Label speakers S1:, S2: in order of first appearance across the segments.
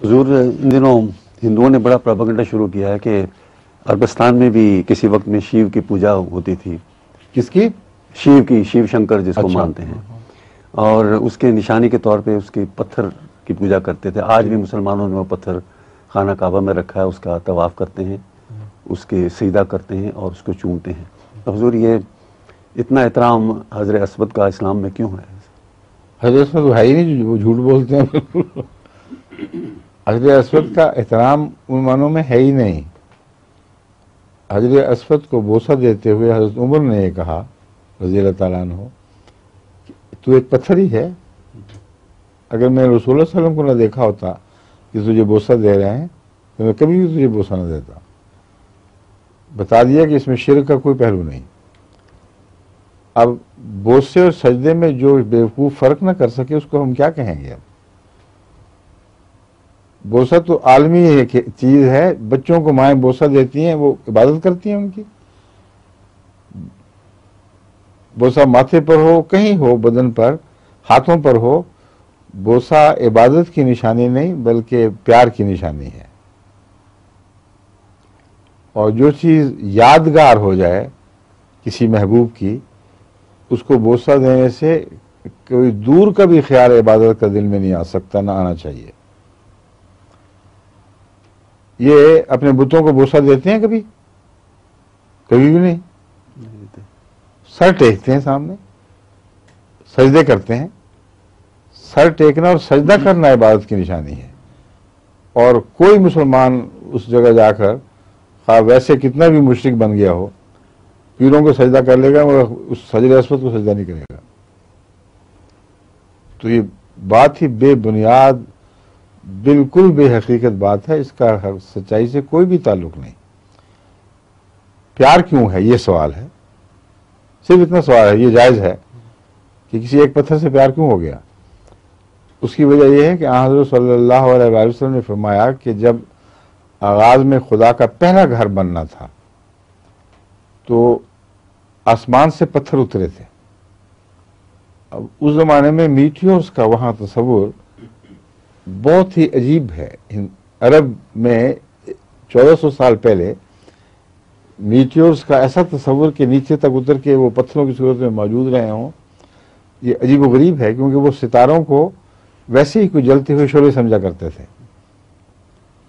S1: حضور ان دنوں ہندوؤں نے بڑا پروپیگنڈا شروع کیا ہے کہ عربستان میں بھی کسی وقت میں شیو کی پوجا ہوتی تھی.
S2: کس کی؟
S1: شیو کی، شیو شنکر جس کو
S2: اچھا.
S1: مانتے ہیں، اور اس کے نشانی کے طور پہ اس کی پتھر کی پوجا کرتے تھے. آج بھی مسلمانوں نے وہ پتھر خانہ کعبہ میں رکھا ہے، اس کا طواف کرتے ہیں، اس کے سجدہ کرتے ہیں اور اس کو چومتے ہیں. تو حضور یہ اتنا احترام حضرت اسود کا اسلام میں کیوں ہے؟
S2: حضرت اسود ہے ہی نہیں، وہ جھوٹ بولتے ہیں. بالکل حضرت اسود کا احترام ان معنوں میں ہے ہی نہیں. حضرت اسود کو بوسہ دیتے ہوئے حضرت عمر نے یہ کہا رضی اللہ تعالیٰ عنہ، تو ایک پتھر ہی ہے. اگر میں رسول اللہ صلی اللہ علیہ وسلم کو نہ دیکھا ہوتا کہ تجھے بوسہ دے رہے ہیں تو میں کبھی بھی تجھے بوسہ نہ دیتا. بتا دیا کہ اس میں شرک کا کوئی پہلو نہیں. اب بوسے اور سجدے میں جو بیوقوف فرق نہ کر سکے اس کو ہم کیا کہیں گے؟ اب بوسہ تو عالمی ایک چیز ہے. بچوں کو مائیں بوسہ دیتی ہیں، وہ عبادت کرتی ہیں ان کی. بوسہ ماتھے پر ہو، کہیں ہو، بدن پر، ہاتھوں پر ہو، بوسہ عبادت کی نشانی نہیں بلکہ پیار کی نشانی ہے. اور جو چیز یادگار ہو جائے کسی محبوب کی، اس کو بوسہ دینے سے کوئی دور کا بھی خیال عبادت کا دل میں نہیں آ سکتا، نہ آنا چاہیے. یہ اپنے بتوں کو بوسہ دیتے ہیں کبھی؟ کبھی بھی نہیں. سر ٹیکتے ہیں سامنے، سجدے کرتے ہیں. سر ٹیکنا اور سجدہ کرنا عبادت کی نشانی ہے. اور کوئی مسلمان اس جگہ جا کر خواہ ویسے کتنا بھی مشرک بن گیا ہو، پیروں کو سجدہ کر لے گا مگر اس حجر اسود کو سجدہ نہیں کرے گا. تو یہ بات ہی بے بنیاد، بالکل بے حقیقت بات ہے. اس کا سچائی سے کوئی بھی تعلق نہیں. پیار کیوں ہے یہ سوال ہے، صرف اتنا سوال ہے. یہ جائز ہے کہ کسی ایک پتھر سے پیار کیوں ہو گیا؟ اس کی وجہ یہ ہے کہ حضرت صلی اللہ علیہ وسلم نے فرمایا کہ جب آغاز میں خدا کا پہلا گھر بننا تھا تو آسمان سے پتھر اترے تھے. اب اس زمانے میں میٹیورز کا وہاں تصور بہت ہی عجیب ہے. عرب میں 1400 سال پہلے میٹیورز کا ایسا تصور کہ نیچے تک اتر کے وہ پتھروں کی صورت میں موجود رہے ہوں، یہ عجیب و غریب ہے. کیونکہ وہ ستاروں کو ویسے ہی کوئی جلتے ہوئے شعلے سمجھا کرتے تھے.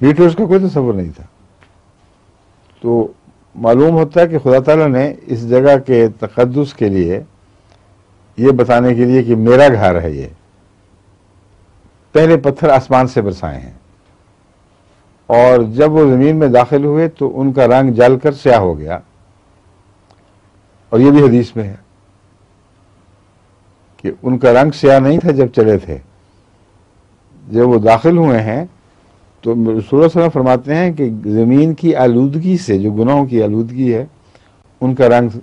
S2: میٹیورز کا کوئی تصور نہیں تھا. تو معلوم ہوتا ہے کہ خدا تعالیٰ نے اس جگہ کے تقدس کے لیے، یہ بتانے کے لیے کہ میرا گھر ہے، یہ پہلے پتھر آسمان سے برسائے ہیں. اور جب وہ زمین میں داخل ہوئے تو ان کا رنگ جل کر سیاہ ہو گیا. اور یہ بھی حدیث میں ہے کہ ان کا رنگ سیاہ نہیں تھا جب چلے تھے. جب وہ داخل ہوئے ہیں تو رسول اللہ صلی اللہ علیہ وسلم فرماتے ہیں کہ زمین کی آلودگی سے، جو گناہوں کی آلودگی ہے، ان کا رنگ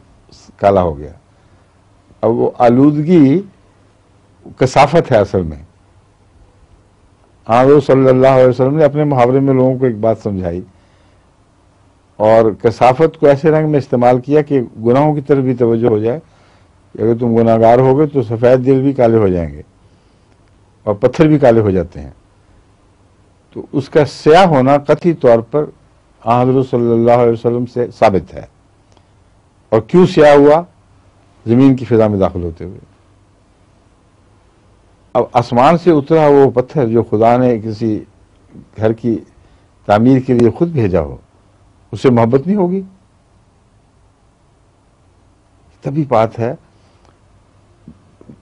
S2: کالا ہو گیا. اب وہ آلودگی کثافت ہے اصل میں. حضرت صلی اللہ علیہ وسلم نے اپنے محاورے میں لوگوں کو ایک بات سمجھائی اور کثافت کو ایسے رنگ میں استعمال کیا کہ گناہوں کی طرف بھی توجہ ہو جائے. اگر تم گناہ گار ہوگے تو سفید دل بھی کالے ہو جائیں گے اور پتھر بھی کالے ہو جاتے ہیں. تو اس کا سیاہ ہونا قطعی طور پر حضرت صلی اللہ علیہ وسلم سے ثابت ہے. اور کیوں سیاہ ہوا؟ زمین کی فضا میں داخل ہوتے ہوئے. اب آسمان سے اترا وہ پتھر جو خدا نے کسی گھر کی تعمیر کے لیے خود بھیجا ہو، اس سے محبت نہیں ہوگی؟ تبھی بات ہے.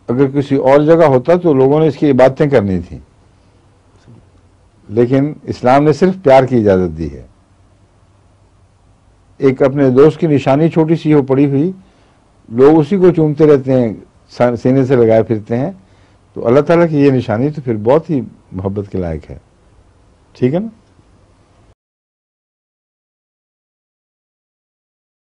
S2: اگر کسی اور جگہ ہوتا تو لوگوں نے اس کی عبادتیں کرنی تھیں، لیکن اسلام نے صرف پیار کی اجازت دی ہے. ایک اپنے دوست کی نشانی چھوٹی سی ہو پڑی ہوئی، لوگ اسی کو چومتے رہتے ہیں، سینے سے لگائے پھرتے ہیں. تو اللہ تعالیٰ کی یہ نشانی تو پھر بہت ہی محبت کے لائق ہے. ٹھیک ہے نا؟